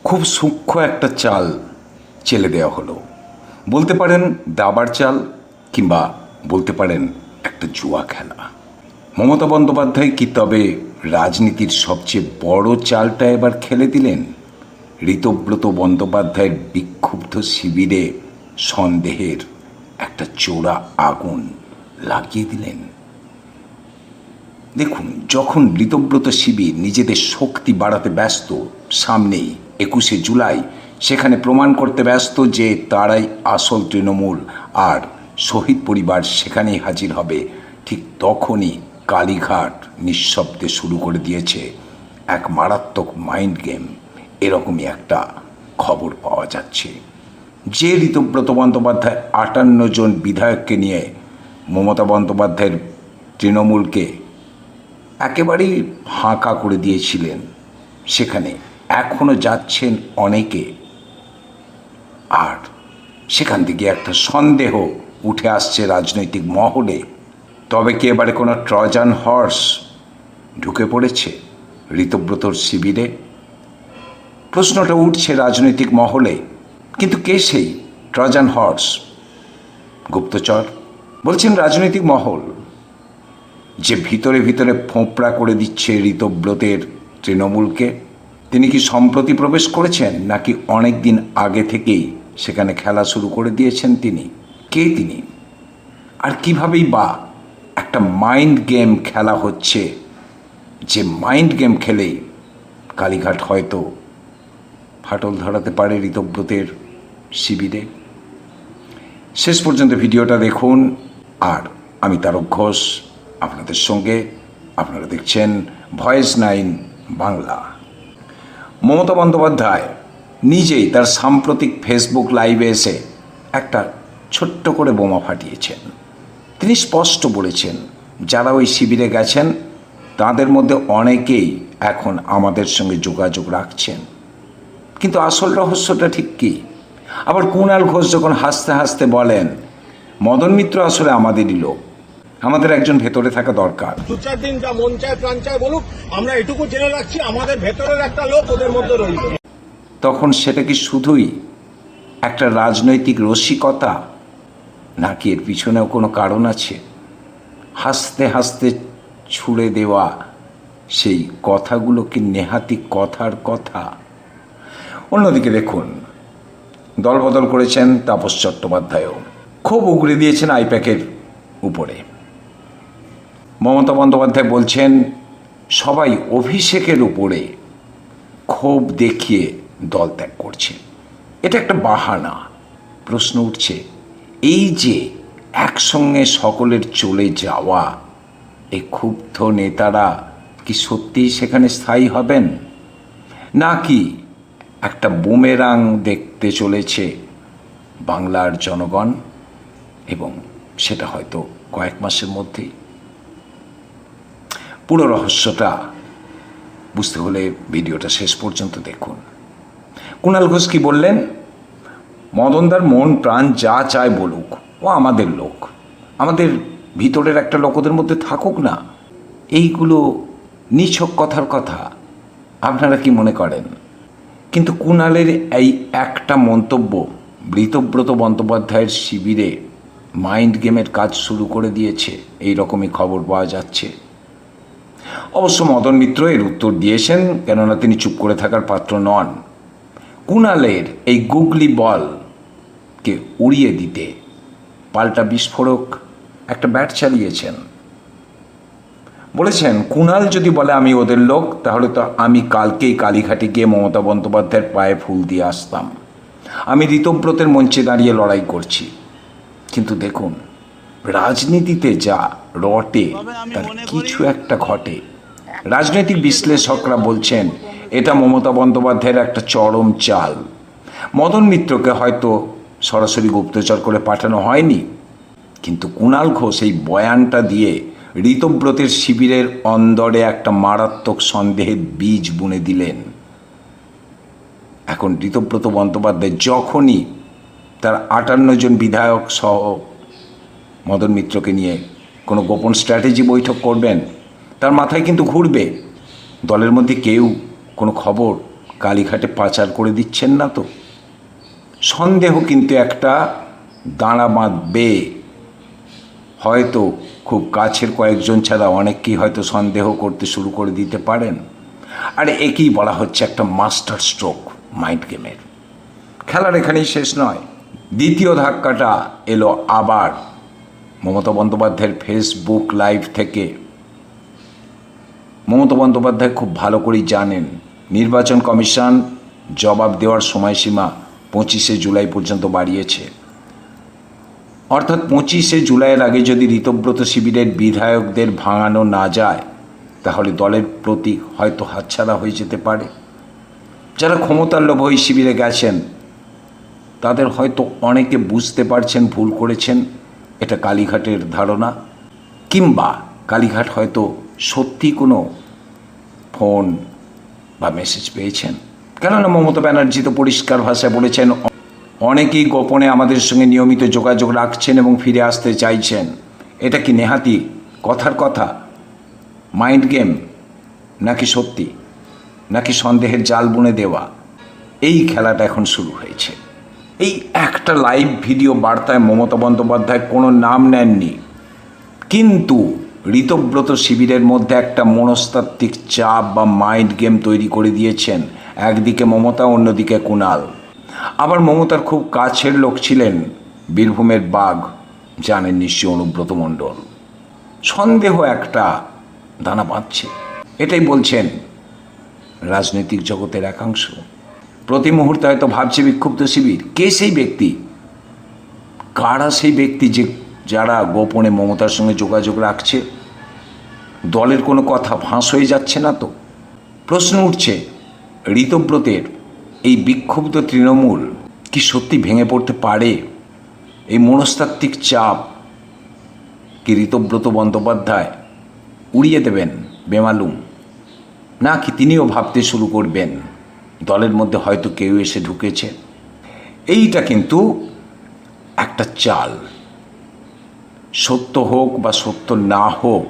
খুব সূক্ষ্ম একটা চাল চেলে দেওয়া হলো। বলতে পারেন দাবার চাল, কিংবা বলতে পারেন একটা জুয়া খেলা। মমতা বন্দ্যোপাধ্যায় কি তবে রাজনীতির সবচেয়ে বড় চালটা এবার খেলে দিলেন? ঋতব্রত বন্দ্যোপাধ্যায়ের বিক্ষুব্ধ শিবিরে সন্দেহের একটা চোরা আগুন লাগিয়ে দিলেন। দেখুন, যখন ঋতব্রত শিবির নিজেদের শক্তি বাড়াতে ব্যস্ত, সামনেই 21শে জুলাই, সেখানে প্রমাণ করতে ব্যস্ত যে তারাই আসল তৃণমূল আর শহীদ পরিবার সেখানেই হাজির হবে, ঠিক তখনই কালীঘাট নিঃশব্দে শুরু করে দিয়েছে এক মারাত্মক মাইন্ড গেম। এরকমই একটা খবর পাওয়া যাচ্ছে যে ঋতব্রত বন্দ্যোপাধ্যায় 58 জন বিধায়ককে নিয়ে মমতা বন্দ্যোপাধ্যায়ের তৃণমূলকে একেবারেই ফাঁকা করে দিয়েছিলেন, সেখানে এখনও যাচ্ছেন অনেকে। আর সেখান থেকে একটা সন্দেহ উঠে আসছে রাজনৈতিক মহলে, তবে কি এবারে কোনো ট্রজান হর্স ঢুকে পড়েছে ঋতব্রতর শিবিরে? প্রশ্নটা উঠছে রাজনৈতিক মহলে। কিন্তু কে সেই ট্রজান হর্স? গুপ্তচর বলছেন রাজনৈতিক মহল, যে ভিতরে ভিতরে ফোঁপড়া করে দিচ্ছে ঋতব্রতের তৃণমূলকে। তিনি কি সম্প্রতি প্রবেশ করেছেন, নাকি অনেক দিন আগে থেকেই সেখানে খেলা শুরু করে দিয়েছেন তিনি? কে তিনি? আর কীভাবেই বা একটা মাইন্ড গেম খেলা হচ্ছে, যে মাইন্ড গেম খেলেই কালীঘাট হয়তো ফাটল ধরাতে পারে ঋতব্রতের শিবিরে? শেষ পর্যন্ত ভিডিওটা দেখুন। আর আমি তারক ঘোষ আপনাদের সঙ্গে। আপনারা দেখছেন ভয়েস 9 বাংলা। মমতা বন্দ্যোপাধ্যায় নিজেই তার সাম্প্রতিক ফেসবুক লাইভে এসে একটা ছোট্ট করে বোমা ফাটিয়েছেন। তিনি স্পষ্ট বলেছেন, যারা ওই শিবিরে গেছেন তাদের মধ্যে অনেকেই এখন আমাদের সঙ্গে যোগাযোগ রাখছেন। কিন্তু আসল রহস্যটা ঠিক কী? আবার কুণাল ঘোষ যখন হাসতে হাসতে বলেন, মদন মিত্র আসলে আমাদেরই লোক, আমাদের একজন ভেতরে থাকা দরকার। 2-4 দিন যা মন চায় প্রাণ চায় বলুক, আমরা এটুকু জেনে রাখছি আমাদের ভেতরের একটা লোক ওদের মধ্যে রয়েছে। তখন সেটা কি শুধুই একটা রাজনৈতিক রসিকতা, নাকি এর পিছনেও কোনো কারণ আছে? হাসতে হাসতে ছুড়ে দেওয়া সেই কথাগুলো কি নেহাতি কথার কথা? অন্যদিকে দেখুন, দলবদল করেছেন তাপস চট্টোপাধ্যায়ও, খুব উগড়ে দিয়েছেন আইপ্যাকের উপরে। মমতা বন্দ্যোপাধ্যায় বলছেন সবাই অভিষেকের উপরে ক্ষোভ দেখিয়ে দল ত্যাগ করছে, এটা একটা বাহানা। প্রশ্ন উঠছে, এই যে একসঙ্গে সকলের চলে যাওয়া, এই ক্ষুব্ধ নেতারা কি সত্যিই সেখানে স্থায়ী হবেন, নাকি একটা বুমেরাং দেখতে চলেছে বাংলার জনগণ, এবং সেটা হয়তো কয়েক মাসের মধ্যেই? পুরো রহস্যটা বুঝতে হলে ভিডিওটা শেষ পর্যন্ত দেখুন। কুণাল ঘোষ কি বললেন? মদনদার মন প্রাণ যা চায় বলুক, ও আমাদের লোক, আমাদের ভিতরের একটা লোক ওদের মধ্যে থাকুক না। এইগুলো নিছক কথার কথা। আপনারা কি মনে করেন? কিন্তু কুণালের এই একটা মন্তব্য ঋতব্রত বন্দ্যোপাধ্যায়ের শিবিরে মাইন্ড গেমের কাজ শুরু করে দিয়েছে, এই রকমই খবর পাওয়া যাচ্ছে। অবশ্য মদন মিত্র এর উত্তর দিয়েছেন, কেননা তিনি চুপ করে থাকার পাত্র নন। কুণালের এই গুগলি বলকে উড়িয়ে দিতে পাল্টা বিস্ফোরক একটা ব্যাট চালিয়েছেন। বলেছেন, কুণাল যদি বলে আমি ওদের লোক, তাহলে তো আমি কালকেই কালীঘাটে গিয়ে মমতা বন্দ্যোপাধ্যায়ের পায়ে ফুল দিয়ে আসতাম। আমি ঋতব্রতের মঞ্চে দাঁড়িয়ে লড়াই করছি। কিন্তু দেখুন, রাজনীতিতে যা রটে তার কিছু একটা ঘটে। রাজনৈতিক বিশ্লেষকরা বলছেন এটা মমতা বন্দ্যোপাধ্যায়ের একটা চরম চাল। মদন মিত্রকে হয়তো সরাসরি গুপ্তচর করে পাঠানো হয়নি, কিন্তু কুণাল ঘোষ এই বয়ানটা দিয়ে ঋতব্রতের শিবিরের অন্দরে একটা মারাত্মক সন্দেহের বীজ বুনে দিলেন। এখন ঋতব্রত বন্দ্যোপাধ্যায় যখনই তার 58 জন বিধায়ক সহ মদন মিত্রকে নিয়ে কোনো গোপন স্ট্র্যাটেজি বৈঠক করবেন, তার মাথায় কিন্তু ঘুরবে দলের মধ্যে কেউ কোনো খবর কালীঘাটে পাচার করে দিচ্ছেন না তো? সন্দেহ কিন্তু একটা দাঁড়া বাঁধবে। হয়তো খুব কাছের কয়েকজন ছাড়া অনেককেই হয়তো সন্দেহ করতে শুরু করে দিতে পারেন। আর একেই বলা হচ্ছে একটা মাস্টার স্ট্রোক মাইন্ড গেমের। খেলার এখানেই শেষ নয়, দ্বিতীয় ধাক্কাটা এলো আবার মমতা বন্দ্যোপাধ্যায়ের ফেসবুক লাইভ থেকে। মমতা বন্দ্যোপাধ্যায় খুব ভালো করেই জানেন নির্বাচন কমিশন জবাব দেওয়ার সময়সীমা 25শে জুলাই পর্যন্ত বাড়িয়েছে। অর্থাৎ 25শে জুলাইয়ের আগে যদি ঋতব্রত শিবিরের বিধায়কদের ভাঙানো না যায়, তাহলে দলের প্রতীক হয়তো হাতছাড়া হয়ে যেতে পারে। যারা ক্ষমতার লোভে ওই শিবিরে গেছেন তাদের হয়তো অনেকে বুঝতে পারছেন ভুল করেছেন, এটা কালীঘাটের ধারণা, কিংবা কালীঘাট হয়তো সত্যি কোনো ফোন বা মেসেজ পেয়েছেন। কেননা মমতা ব্যানার্জি তো পরিষ্কার ভাষায় বলেছেন অনেকেই গোপনে আমাদের সঙ্গে নিয়মিত যোগাযোগ রাখছেন এবং ফিরে আসতে চাইছেন। এটা কি নেহাতি কথার কথা, মাইন্ড গেম, নাকি সত্যি, নাকি সন্দেহের জাল বুনে দেওয়া? এই খেলাটা এখন শুরু হয়েছে। এই একটা লাইভ ভিডিও বার্তায় মমতা বন্দ্যোপাধ্যায় কোনো নাম নেননি, কিন্তু ঋতব্রত শিবিরের মধ্যে একটা মনস্তাত্ত্বিক চাপ বা মাইন্ড গেম তৈরি করে দিয়েছেন। একদিকে মমতা, অন্যদিকে কুণাল। আবার মমতার খুব কাছের লোক ছিলেন বীরভূমের বাঘ, জানেন নিশ্চয় অনুব্রত মণ্ডল। সন্দেহ একটা দানা বাঁধছে, এটাই বলছেন রাজনৈতিক জগতের একাংশ। প্রতি মুহূর্তে হয়তো ভাবছে বিক্ষুব্ধ শিবির কে সেই ব্যক্তি, কারা সেই ব্যক্তি যারা গোপনে মমতার সঙ্গে যোগাযোগ রাখছে? দলের কোনো কথা ফাঁস হয়ে যাচ্ছে না তো? প্রশ্ন উঠছে ঋতব্রতের এই বিক্ষুব্ধ তৃণমূল কি সত্যি ভেঙে পড়তে পারে? এই মনস্তাত্ত্বিক চাপ কি ঋতব্রত বন্দ্যোপাধ্যায় উড়িয়ে দেবেন বেমালুম, নাকি তিনিও ভাবতে শুরু করবেন দলের মধ্যে হয়তো কেউ এসে ঢুকেছে? এইটা কিন্তু একটা চাল। সত্য হোক বা সত্য না হোক,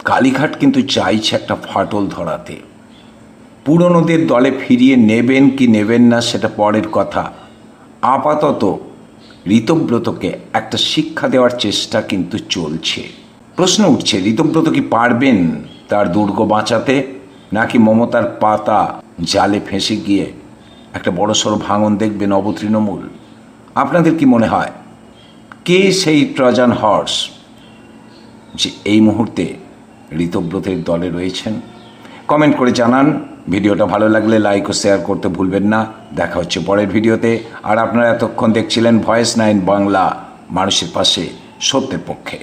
কালীঘাট কিন্তু চাইছে একটা ফাটল ধরাতে। পুরনোদের দলে ফিরিয়ে নেবেন কি নেবেন না সেটা পরের কথা। আপাতত ঋতব্রতকে একটা শিক্ষা দেওয়ার চেষ্টা কিন্তু চলছে। প্রশ্ন উঠছে ঋতব্রত কি পারবেন তার দুর্গ বাঁচাতে, নাকি মমতার পাতা জালে ফেঁসে গিয়ে একটা বড়সড় ভাঙন দেখবে নবতৃণমূল? আপনাদের কি মনে হয় কে সেই ট্রজান হর্স যে এই মুহূর্তে ঋতব্রতের দলে রয়েছেন? কমেন্ট করে জানান। ভিডিওটা ভালো লাগলে লাইক ও শেয়ার করতে ভুলবেন না। দেখা হচ্ছে পরের ভিডিওতে। আর আপনারা এতক্ষণ দেখছিলেন ভয়েস 9 বাংলা, মানুষের পাশে, সত্যের পক্ষে।